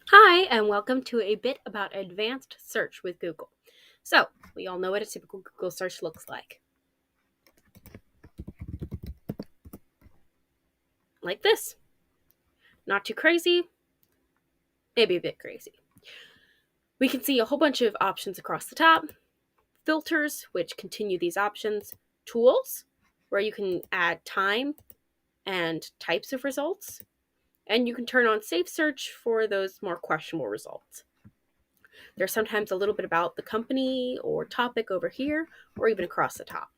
Hi, and welcome to a bit about advanced search with Google. So, we all know what a typical Google search looks like this. Not too crazy, maybe a bit crazy. We can see a whole bunch of options across the top, filters, which continue these options, tools, where you can add time and types of results, and you can turn on safe search for those more questionable results. There's sometimes a little bit about the company or topic over here, or even across the top.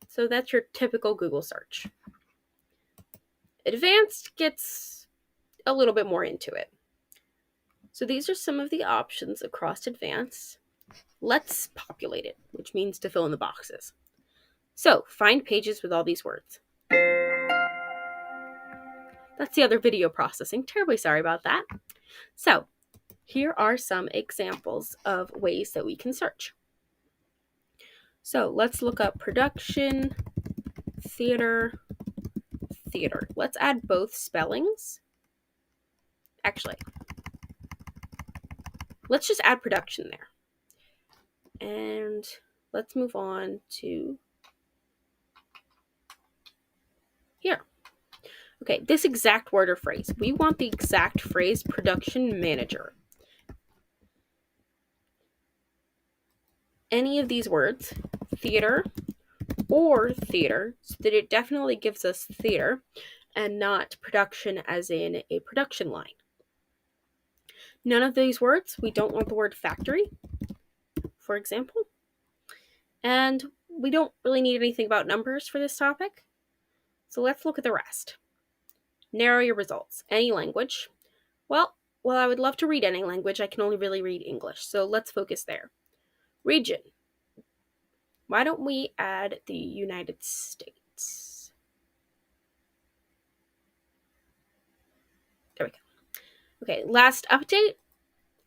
So that's your typical Google search. Advanced gets a little bit more into it. So these are some of the options across advanced. Let's populate it, which means to fill in the boxes. So find pages with all these words. That's the other video processing. Terribly sorry about that. So here are some examples of ways that we can search. So let's look up production, theater, theater. Let's add both spellings. Actually, let's just add production there. And let's move on to here. Okay, this exact word or phrase. We want the exact phrase production manager. Any of these words, theater or theater, so that it definitely gives us theater and not production as in a production line. None of these words, we don't want the word factory, for example. And we don't really need anything about numbers for this topic. So let's look at the rest. Narrow your results. Any language. Well, I would love to read any language, I can only really read English. So let's focus there. Region. Why don't we add the United States? There we go. Okay, last update.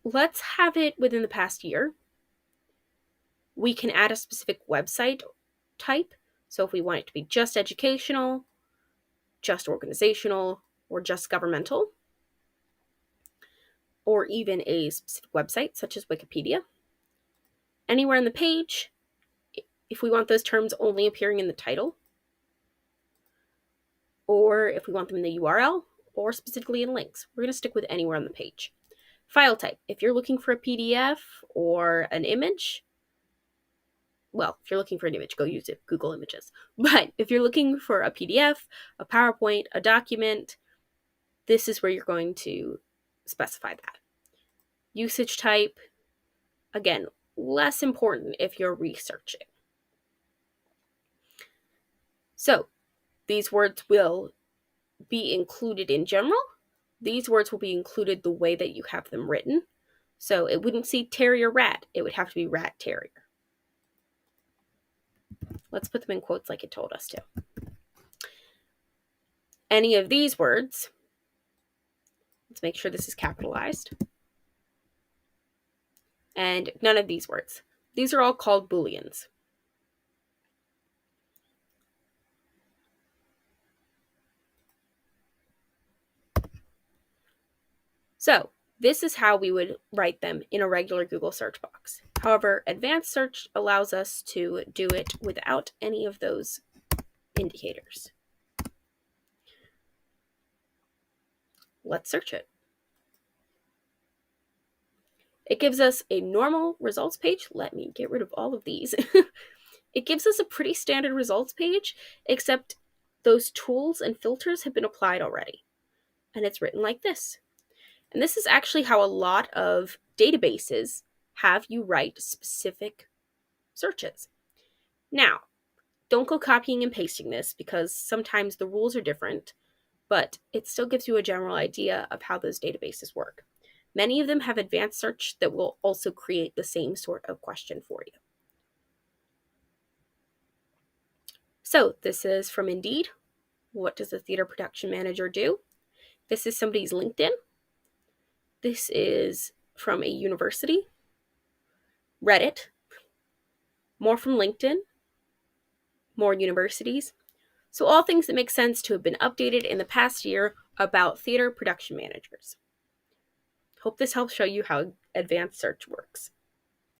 Let's have it within the past year. We can add a specific website type. So if we want it to be just educational, just organizational, or just governmental, or even a specific website such as Wikipedia. Anywhere on the page, if we want those terms only appearing in the title, or if we want them in the URL, or specifically in links. We're going to stick with anywhere on the page. File type. If you're looking for a PDF or an image, well, if you're looking for an image, go use it, Google Images. But if you're looking for a PDF, a PowerPoint, a document, this is where you're going to specify that. Usage type, again, less important if you're researching. So these words will be included in general. These words will be included the way that you have them written. So it wouldn't say terrier rat. It would have to be rat terrier. Let's put them in quotes like it told us to. Any of these words, let's make sure this is capitalized. And none of these words. These are all called Booleans. So this is how we would write them in a regular Google search box. However, advanced search allows us to do it without any of those indicators. Let's search it. It gives us a normal results page. Let me get rid of all of these. It gives us a pretty standard results page, except those tools and filters have been applied already. And it's written like this. And this is actually how a lot of databases have you write specific searches. Now, don't go copying and pasting this because sometimes the rules are different, but it still gives you a general idea of how those databases work. Many of them have advanced search that will also create the same sort of question for you. So this is from Indeed. What does a theater production manager do? This is somebody's LinkedIn. This is from a university. Reddit. More from LinkedIn. More universities. So all things that make sense to have been updated in the past year about theater production managers. Hope this helps show you how advanced search works.